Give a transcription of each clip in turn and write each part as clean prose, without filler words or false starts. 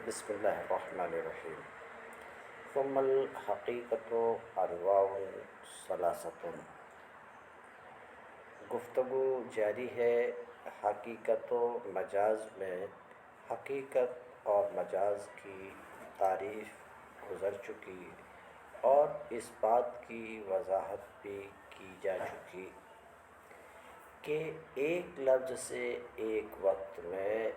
بسم اللہ الرحمن الرحیم ثم الحقیقت انواع ثلاثۃ۔ گفتگو جاری ہے حقیقت و مجاز میں۔ حقیقت اور مجاز کی تعریف گزر چکی اور اس بات کی وضاحت بھی کی جا چکی کہ ایک لفظ سے ایک وقت میں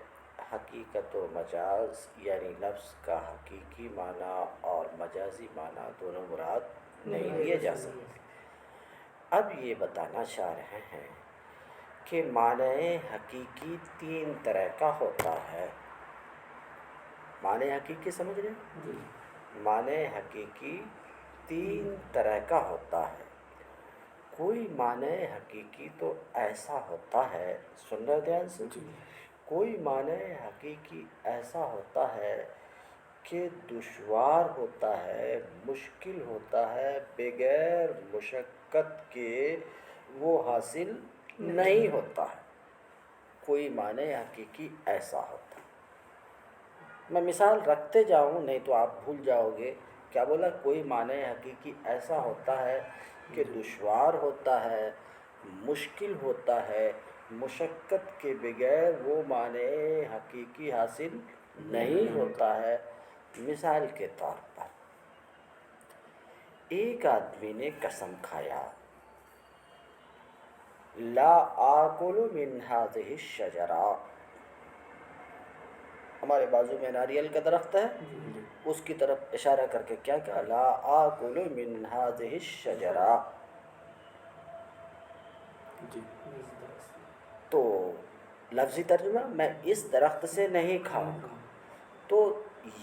حقیقت و مجاز یعنی لفظ کا حقیقی معنی اور مجازی معنی دونوں مراد نہیں لیے جا سکتے۔ اب یہ بتانا چاہ رہے ہیں کہ معنی حقیقی تین طرح کا ہوتا ہے۔ معنی حقیقی سمجھ رہے ہیں؟ معنی حقیقی تین طرح کا ہوتا ہے۔ کوئی معنی حقیقی تو ایسا ہوتا ہے، سن رہے دھیان سے، کوئی معنی حقیقی ایسا ہوتا ہے کہ دشوار ہوتا ہے، مشکل ہوتا ہے، بغیر مشقت کے وہ حاصل نہیں ہوتا ہے۔ کوئی معنی حقیقی ایسا ہوتا ہے۔ میں مثال رکھتے جاؤں نہیں تو آپ بھول جاؤ گے۔ کیا بولا؟ کوئی معنی حقیقی ایسا ہوتا ہے کہ دشوار ہوتا ہے، مشکل ہوتا ہے، مشقت کے بغیر وہ معنی حقیقی حاصل نہیں ہوتا ہے۔ مثال کے طور پر ایک آدمی نے قسم کھایا، لا آکل من هذه الشجرہ، ہمارے بازو میں ناریل کا درخت ہے، اس کی طرف اشارہ کر کے کیا کہا؟ لا آکل من هذه الشجرہ۔ تو لفظی ترجمہ، میں اس درخت سے نہیں کھاؤں گا۔ تو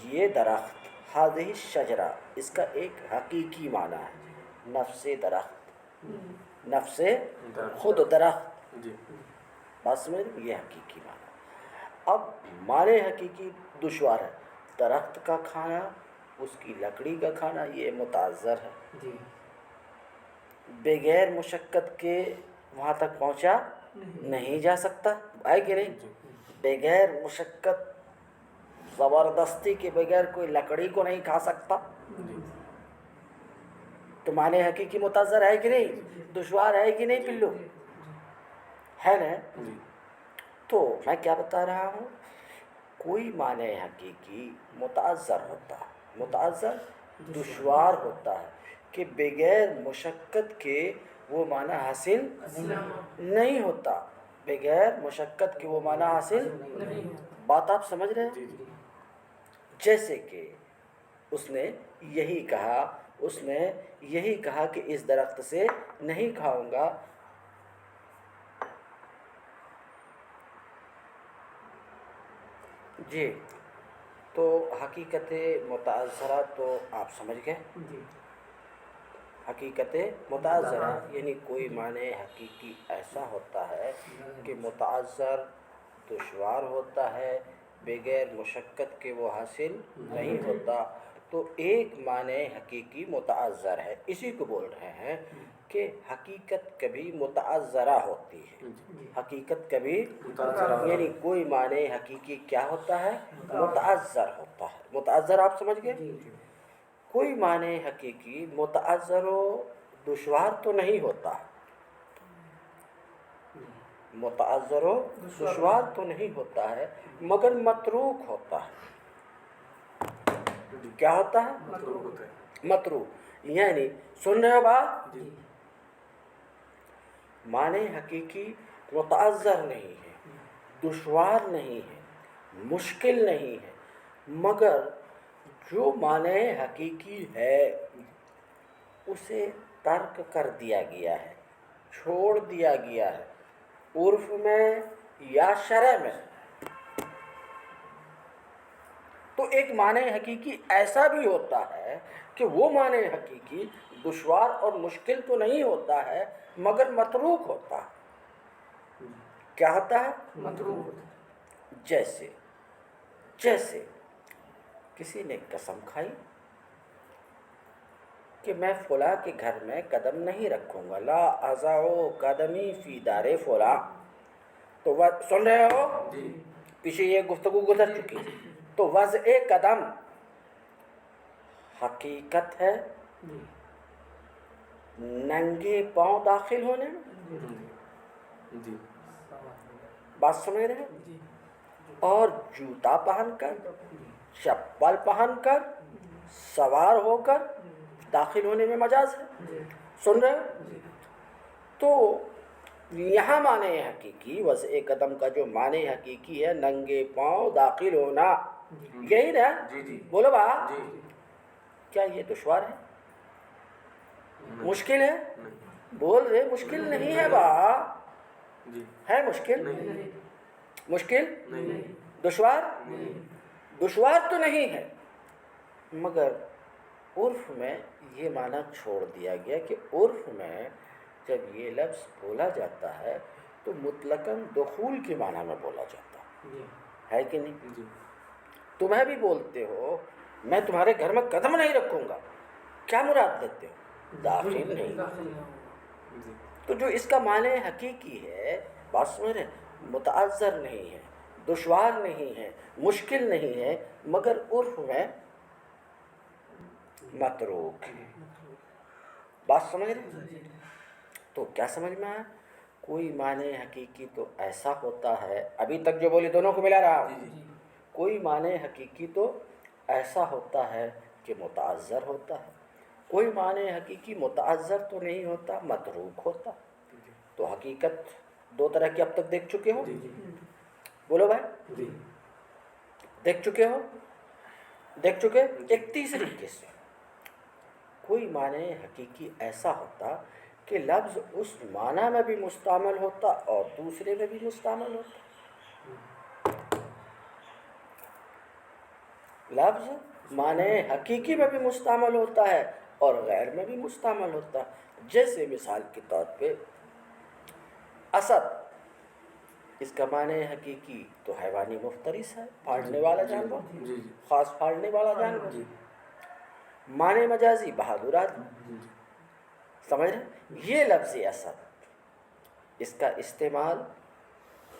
یہ درخت هذه الشجرہ، اس کا ایک حقیقی معنی ہے نفس درخت، نفس خود درخت۔ بات سمجھ رہے؟ یہ حقیقی معنی۔ اب معنی حقیقی دشوار ہے، درخت کا کھانا، اس کی لکڑی کا کھانا یہ متعذر ہے، بغیر مشقت کے وہاں تک پہنچا نہیں جا سکتا، ہے کہ نہیں؟ بغیر مشقت، زبردستی کے بغیر کوئی لکڑی کو نہیں کھا سکتا۔ تو معنی حقیقی متعذر ہے کہ نہیں؟ دشوار ہے کہ نہیں پلو؟ ہے نا؟ تو میں کیا بتا رہا ہوں؟ کوئی معنی حقیقی متعذر ہوتا ہے، متعذر دشوار ہوتا ہے کہ بغیر مشقت کے وہ معنی حاصل نہیں ہوتا، بغیر مشقت کے وہ معنی حاصل نہیں ہوتا۔ بات آپ سمجھ رہے ہیں؟ جیسے کہ اس نے یہی کہا، اس نے یہی کہا کہ اس درخت سے نہیں کھاؤں گا۔ جی، تو حقیقت متعذرہ تو آپ سمجھ گئے۔ حقیقت متعذرہ یعنی کوئی معنی حقیقی ایسا ہوتا ہے کہ متعذر دشوار ہوتا ہے، بغیر مشقت کے وہ حاصل نہیں ہوتا۔ تو ایک معنی حقیقی متعذر ہے، اسی کو بول رہے ہیں کہ حقیقت کبھی متعذرہ ہوتی ہے۔ حقیقت کبھی یعنی کوئی معنی حقیقی کیا ہوتا ہے؟ متعذر ہوتا ہے۔ متعذر آپ سمجھ گئے؟ کوئی معنی حقیقی متعذر و دشوار تو نہیں ہوتا، متعذر و دشوار تو نہیں ہوتا ہے، مگر متروک ہوتا ہے۔ کیا ہوتا ہے؟ متروک، یعنی سن رہے ہو بات؟ معنی حقیقی متعذر نہیں ہے، دشوار نہیں ہے، مشکل نہیں ہے، مگر جو معنی حقیقی ہے اسے ترک کر دیا گیا ہے، چھوڑ دیا گیا ہے، عرف میں یا شرع میں۔ تو ایک معنی حقیقی ایسا بھی ہوتا ہے کہ وہ معنی حقیقی دشوار اور مشکل تو نہیں ہوتا ہے، مگر متروک ہوتا ہے۔ کیا ہوتا ہے؟ متروک۔ جیسے کسی نے قسم کھائی کہ میں فلاں کے گھر میں قدم نہیں رکھوں گا، لا اضع قدمی فی دار فلاں۔ تو سن رہے ہو؟ پیچھے یہ گفتگو گزر چکی، تو وضع قدم حقیقت ہے ننگے پاؤں داخل ہونے میں، جی بات سمجھ رہے ہیں؟ اور جوتا پہن کر، چپل پہن کر، سوار ہو کر داخل ہونے میں مجاز ہے، سن رہے ہو؟ تو یہاں معنی حقیقی وضع قدم کا جو معنی حقیقی ہے ننگے پاؤں داخل ہونا، یہی نا؟ جی جی بولو با، جی کیا یہ دشوار ہے؟ نہیں، مشکل ہے؟ نہیں، بول رہے مشکل نہیں ہے با، جی ہے مشکل؟ نہیں، مشکل؟ نہیں، دشوار؟ نہیں، دشوار تو نہیں ہے، مگر عرف میں یہ معنی چھوڑ دیا گیا کہ عرف میں جب یہ لفظ بولا جاتا ہے تو مطلقاً دخول کے معنی میں بولا جاتا ہے کہ نہیں؟ جی تمہیں بھی بولتے ہو میں تمہارے گھر میں قدم نہیں رکھوں گا، کیا مراد لیتے ہو؟ داخل نہیں۔ جی تو جو اس کا معنی حقیقی ہے، بات سمجھ رہے ہیں، متعذر نہیں ہے، دشوار نہیں ہے، مشکل نہیں ہے، مگر عرف میں متروک ہے، بات سمجھ رہے ہیں؟ تو کیا سمجھ میں آیا؟ کوئی معنی حقیقی تو ایسا ہوتا ہے، ابھی تک جو بولی دونوں کو ملا رہا ہوں، جی کوئی معنی حقیقی تو ایسا ہوتا ہے کہ متعذر ہوتا ہے، کوئی معنی حقیقی متعذر تو نہیں ہوتا، متروک ہوتا۔ تو حقیقت دو طرح کی اب تک دیکھ چکے ہو، جی بولو بھائی، جی دیکھ چکے ہو؟ دیکھ چکے؟ جی۔ ایک تیسری قسم، کوئی معنی حقیقی ایسا ہوتا کہ لفظ اس معنی میں بھی مستعمل ہوتا اور دوسرے میں بھی مستعمل ہوتا، لفظ معنی حقیقی میں بھی مستعمل ہوتا ہے اور غیر میں بھی مستعمل ہوتا ہے۔ جیسے مثال کے طور پہ اسد، اس کا معنی حقیقی تو حیوانی مفترس ہے، پھاڑنے والا جانور، جی جی خاص پھاڑنے والا جانور، جی معنی مجازی بہادر آدمی، جی سمجھ رہے؟ یہ لفظ اسد، اس کا استعمال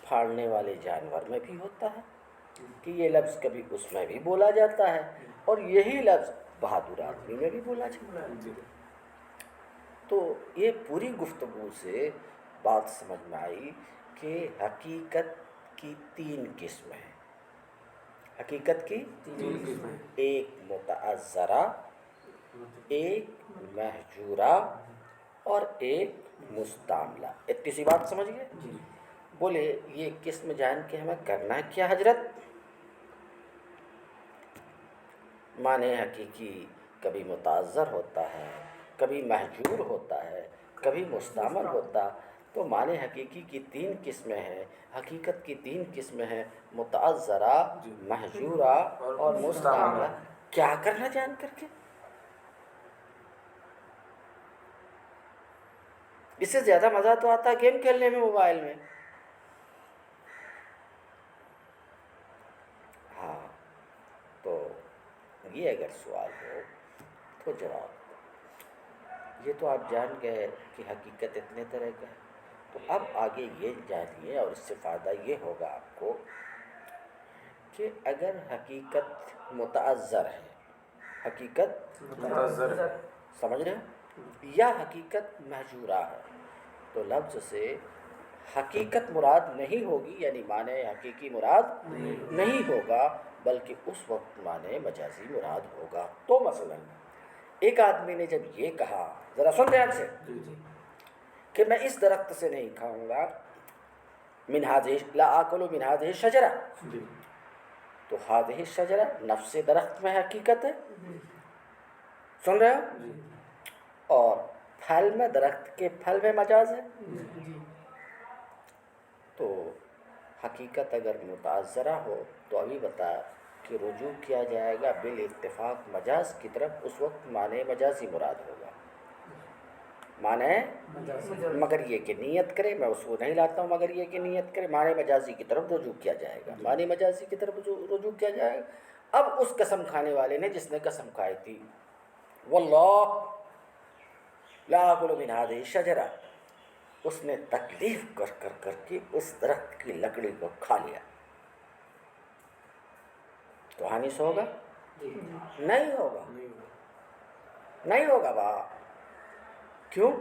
پھاڑنے والے جانور میں بھی ہوتا ہے کہ یہ لفظ کبھی اس میں بھی بولا جاتا ہے اور یہی لفظ بہادر آدمی میں بھی بولا جاتا ہے۔ جی تو یہ پوری گفتگو سے بات سمجھ میں آئی کہ حقیقت کی تین قسمیں ہیں، حقیقت کی تین قسمیں، ایک متعذرہ، ایک محجورہ اور ایک مستعملہ۔ اتنی سی بات سمجھ گئے؟ جی بولے یہ قسم جان کے ہمیں کرنا کیا حضرت؟ معنی حقیقی کبھی متعذر ہوتا ہے، کبھی محجور ہوتا ہے، کبھی مستعمل ہوتا، تو معنی حقیقی کی تین قسمیں ہیں، حقیقت کی تین قسمیں ہیں، متعذرہ، جی محجورہ اور مستعملہ۔ کیا کرنا جان کر کے؟ اس سے زیادہ مزہ تو آتا ہے گیم کھیلنے میں موبائل میں۔ ہاں، تو یہ اگر سوال ہو تو جواب، یہ تو آپ جان گئے کہ حقیقت اتنے طرح کا ہے، تو اب آگے یہ جانیے اور اس سے فائدہ یہ ہوگا آپ کو کہ اگر حقیقت متعذر ہے، حقیقت متعذر ہے، سمجھ رہے ہیں، یا حقیقت محجورہ ہے، تو لفظ سے حقیقت مراد نہیں ہوگی، یعنی معنی حقیقی مراد نہیں ہوگا، بلکہ اس وقت معنی مجازی مراد ہوگا۔ تو مثلا ایک آدمی نے جب یہ کہا، ذرا سن دھیان سے، کہ میں اس درخت سے نہیں کھاؤں گا، من هذه لا آکل من هذه الشجرة، جی تو هذه الشجرة نفس درخت میں حقیقت ہے، سن رہے ہو؟ جی اور پھل میں، درخت کے پھل میں مجاز ہے، تو حقیقت اگر متعذرہ ہو تو ابھی بتا کہ رجوع کیا جائے گا بالاتفاق مجاز کی طرف، اس وقت معنی مجازی مراد ہوگا، معنی مگر یہ کہ نیت کرے، میں اس کو نہیں لاتا ہوں، مگر یہ کہ نیت کرے معنی مجازی کی طرف رجوع کیا جائے گا، معنی مجازی کی طرف رجوع کیا جائے گا۔ اب اس قسم کھانے والے نے جس نے قسم کھائی تھی واللہ لا آکل من هذه الشجرة، اس نے تکلیف کر کے اس درخت کی لکڑی کو کھا لیا، تو حانس ہوگا؟ جی نہیں ہوگا، نہیں ہوگا نہیں ہوگا با. کیوں؟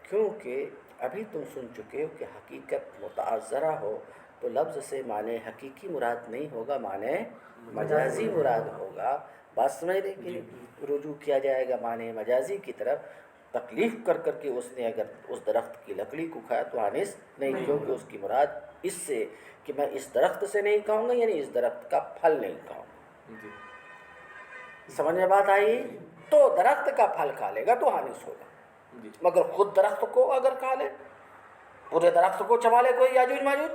کیونکہ ابھی تم سن چکے ہو کہ حقیقت متعذرہ ہو تو لفظ سے معنی حقیقی مراد نہیں ہوگا، معنی مجازی مراد ہوگا. بات سمجھ رہے کہ نہیں؟ رجوع کیا جائے گا معنی مجازی کی طرف. تکلیف کر کر کے اس نے اگر اس درخت کی لکڑی کو کھایا تو حانس نہیں، کیونکہ اس کی مراد اس سے کہ میں اس درخت سے نہیں کھاؤں گا، یعنی اس درخت کا پھل نہیں کھاؤں گا. جی سمجھ میں بات آئی؟ تو درخت کا پھل کھا لے گا تو حانس ہوگا، جی مگر خود درخت کو اگر کھا لے، پورے درخت کو چبا لے کوئی یاجوج ماجوج،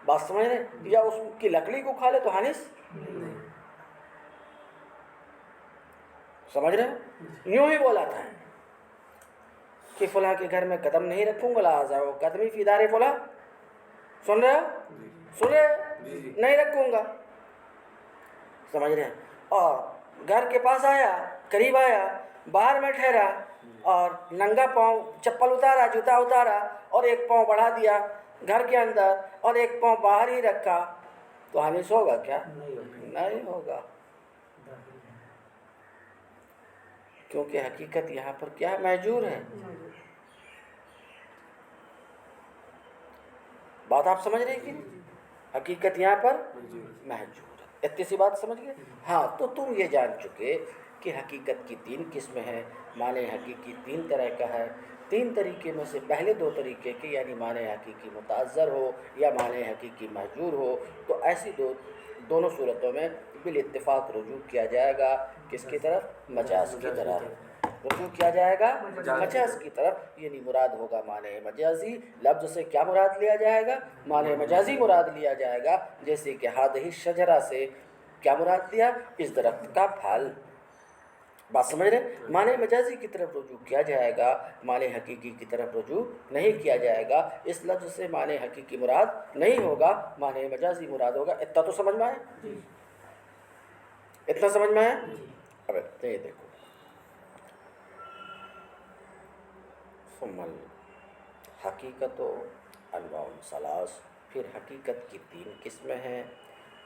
بات سمجھ رہے؟ یا اس کی لکڑی کو کھا لے تو حانس. نہیں سمجھ رہے؟ یوں ہی بولا تھا کہ فلاں کے گھر میں قدم نہیں رکھوں گا، لہٰذا وہ قدمی فی دار فلاں. سن رہے ہو؟ جی سن رہے؟ جی نہیں رکھوں گا. سمجھ رہے ہیں؟ اور گھر کے پاس آیا، قریب آیا، باہر میں ٹھہرا اور ننگا پاؤں چپل اتارا، جوتا اتارا اور ایک پاؤں بڑھا دیا گھر کے اندر اور ایک پاؤں باہر ہی رکھا تو حانس ہوگا کیا؟ نہیں ہوگا. کیونکہ حقیقت یہاں پر کیا محجور ہے. بات آپ سمجھ رہے ہیں کہ نہیں؟ حقیقت یہاں پر محجور ہے. اتنی سی بات سمجھ گئے؟ ہاں، تو تم یہ جان چکے کہ حقیقت کی 3 قسمیں ہیں. معنی حقیقی 3 طرح کا ہے. 3 طریقے میں سے پہلے 2 طریقے کے یعنی معنی حقیقی متعذر ہو یا معنی حقیقی محجور ہو، تو ایسی دونوں صورتوں میں بالاتفاق رجوع کیا جائے گا. کس کی طرف؟ مجاز کی طرف رجوع کیا جائے گا، مجاز کی طرف. یعنی مراد ہوگا معنی مجازی. لفظ سے کیا مراد لیا جائے گا؟ معنی مجازی مراد لیا جائے گا. جیسے کہ ہذہ الشجرہ سے کیا مراد لیا؟ اس درخت کا پھل. بات سمجھ رہے؟ معنی مجازی کی طرف رجوع کیا جائے گا، معنی حقیقی کی طرف رجوع نہیں کیا جائے گا. اس لفظ سے معنی حقیقی مراد نہیں ہوگا، معنی مجازی مراد ہوگا. اتنا تو سمجھ میں آیا؟ اتنا سمجھ میں آیا؟ اب یہ دیکھو، ثم حقیقت و انواع ثلاث. پھر حقیقت کی 3 قسمیں ہیں.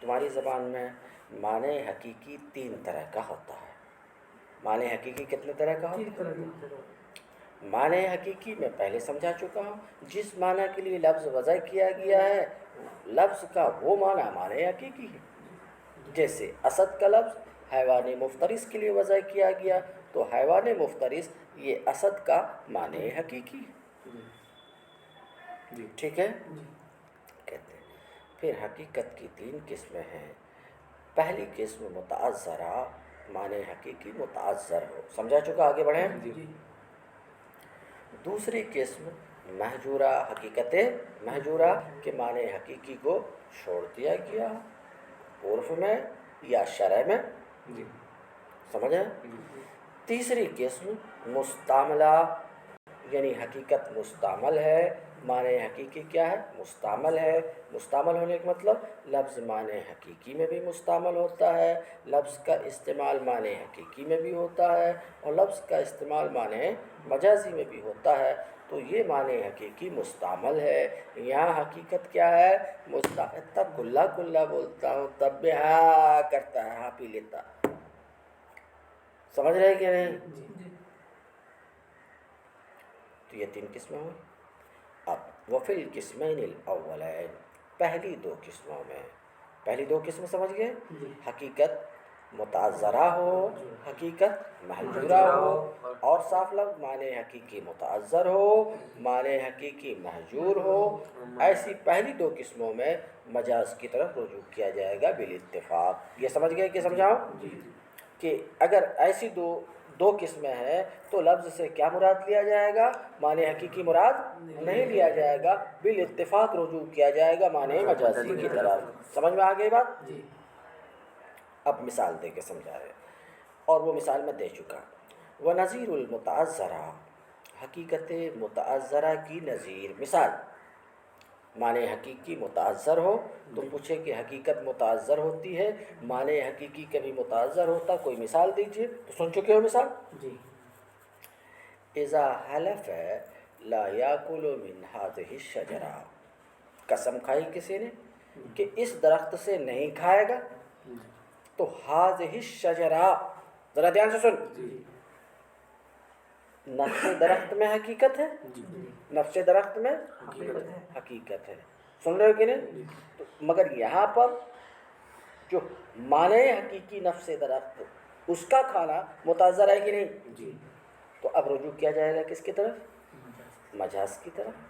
تمہاری زبان میں معنی حقیقی 3 طرح کا ہوتا ہے. معنی حقیقی کتنے طرح کا ہوتا ہے؟ معنی حقیقی میں پہلے سمجھا چکا ہوں. جس معنی کے لیے لفظ وضع کیا گیا ہے لفظ کا وہ معنی حقیقی ہے. جیسے اسد کا لفظ حیوان مفترس کے لیے وضع کیا گیا تو حیوان مفترس یہ اسد کا معنی حقیقی ہے. جی ٹھیک ہے؟ کہتے ہیں پھر حقیقت کی 3 قسمیں ہیں. پہلی قسم متعذرہ، معنی حقیقی متعذر ہو. سمجھا چکا، آگے بڑھیں. دوسری قسم محجورہ، حقیقت محجورہ کہ معنی حقیقی کو چھوڑ دیا گیا عرف میں یا شرع میں. جی سمجھیں؟ تیسری قسم مستعملہ، یعنی حقیقت مستعمل ہے، معنی حقیقی کیا ہے؟ مستعمل ہے. مستعمل ہونے کا مطلب لفظ معنی حقیقی میں بھی مستعمل ہوتا ہے، لفظ کا استعمال معنی حقیقی میں بھی ہوتا ہے اور لفظ کا استعمال معنی مجازی میں بھی ہوتا ہے. تو یہ معنی حقیقی مستعمل ہے. یہاں حقیقت کیا ہے؟ مستعمل. تب کلا کلا بولتا ہوں تب بھی ہاں کرتا ہے، ہاں پی لیتا. سمجھ رہے کہ نہیں؟ تو یہ 3 قسمیں ہوئی. اب وفی القسمین الاولین، پہلی 2 قسموں میں. پہلی 2 قسم سمجھ گئے؟ حقیقت متعذرہ ہو، حقیقت محجورہ ہو. اور صاف لفظ معنی حقیقی متعذر ہو، معنی حقیقی محجور ہو. ایسی پہلی 2 قسموں میں مجاز کی طرف رجوع کیا جائے گا بالاتفاق. یہ سمجھ گئے کہ سمجھاؤں؟ کہ اگر ایسی دو قسمیں ہیں تو لفظ سے کیا مراد لیا جائے گا؟ معنی حقیقی مراد نہیں لیا جائے گا، بالاتفاق رجوع کیا جائے گا معنی مجازی کی طرف. سمجھ میں آ گئی بات؟ اب مثال دے کے سمجھا رہے اور وہ مثال میں دے چکا. وَنَظِيرُ الْمُتَعَذَّرَةِ، حقیقت متعذرہ کی نظیر. مثال معنی حقیقی متعذر ہو. تم پوچھے کہ حقیقت متعذر ہوتی ہے، معنی حقیقی کبھی متعذر ہوتا، کوئی مثال دیجئے. تو سن چکے ہو مثال. اذا حلف لا یاکل من هذه الشجرہ، قسم کھائی کسی نے کہ اس درخت سے نہیں کھائے گا، تو ہاذہ الشجرہ، ذرا دھیان سے سن، جی نفس درخت میں حقیقت ہے، جی نفس درخت میں حقیقت ہے حقیقت ہے، سن رہے ہو کہ نہیں؟ تو مگر یہاں پر جو معنی حقیقی نفس درخت اس کا کھانا متعذر ہے کہ نہیں؟ جی تو اب رجوع کیا جائے گا کس کی طرف؟ مجاز کی طرف۔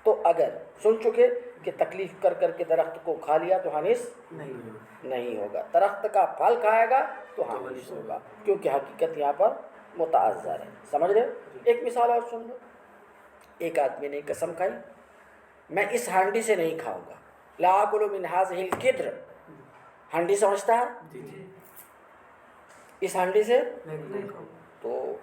تو اگر سن چکے کہ تکلیف کر کر کے درخت کو کھا لیا تو حانث نہیں ہوگا، درخت کا پھل کھائے گا تو حانث ہوگا، کیونکہ حقیقت یہاں پر متعذر ہے۔ سمجھ رہے ہو؟ ایک مثال اور سن لو، ایک آدمی نے قسم کھائی میں اس ہانڈی سے نہیں کھاؤں گا، لا آکل من ہذہ القدر، ہانڈی سمجھتا ہے؟ جی اس ہانڈی سے نہیں تو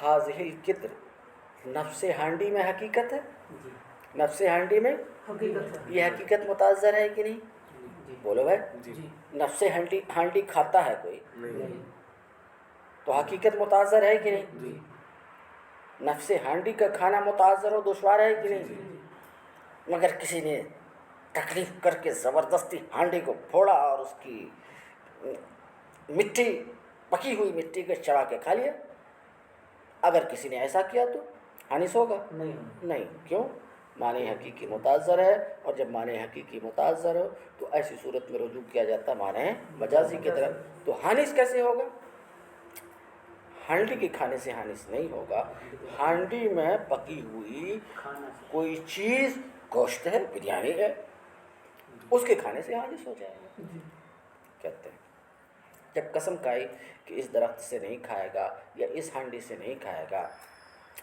ہذہ القدر، نفس ہانڈی میں حقیقت ہے، جی نفس ہانڈی میں حقیقت ہے یہ حقیقت متعذر ہے کہ نہیں؟ بولو بھائی، جی نفس ہانڈی کھاتا ہے کوئی نہیں تو حقیقت متعذر ہے کہ نہیں؟ جی نفس ہانڈی کا کھانا متعذر و دشوار ہے کہ نہیں؟ مگر کسی نے تکلیف کر کے زبردستی ہانڈی کو پھوڑا اور اس کی مٹی، پکی ہوئی مٹی کو چڑھا کے کھا لیا، اگر کسی نے ایسا کیا تو حانث ہوگا؟ نہیں، کیوں؟ معنی حقیقی متعذر ہے، اور جب معنی حقیقی متعذر ہو تو ایسی صورت میں رجوع کیا جاتا ہے معنی مجازی کی طرف۔ تو حانث کیسے ہوگا؟ ہانڈی کے کھانے سے حانث نہیں ہوگا، ہانڈی میں پکی ہوئی کوئی چیز، گوشت ہے، بریانی ہے، اس کے کھانے سے حانث ہو جائے گا۔ کہتے ہیں جب قسم کھائی کہ اس درخت سے نہیں کھائے گا یا اس ہانڈی سے نہیں کھائے گا،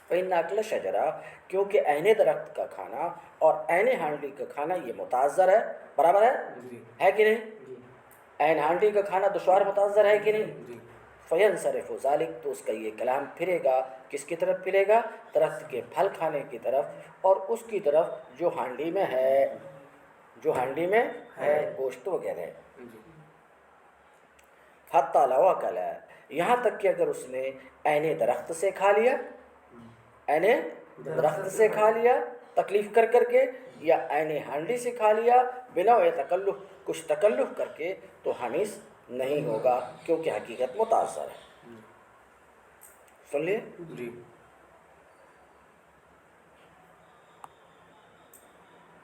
فإن أكل الشجرة، کیونکہ عین درخت کا کھانا اور عین ہانڈی کا کھانا یہ متعذر ہے، برابر ہے کہ نہیں؟ عین ہانڈی کا کھانا دشوار متعذر ہے کہ نہیں؟ فینصرف ذلک، تو اس کا یہ کلام پھرے گا کس کی طرف پھرے گا؟ درخت کے پھل کھانے کی طرف، اور اس کی طرف جو ہانڈی میں ہے، جو ہانڈی میں ہے گوشت وغیرہ، حتی لو اکل، یہاں تک کہ اگر اس نے عین درخت سے کھا لیا، عین درخت سے کھا لیا تکلیف کر کر کے، یا عین ہانڈی سے کھا لیا بنوع تکلف، کچھ تکلف کر کے، تو حانث نہیں ہوگا، کیونکہ حقیقت متعذر ہے۔ سن لیے؟ جی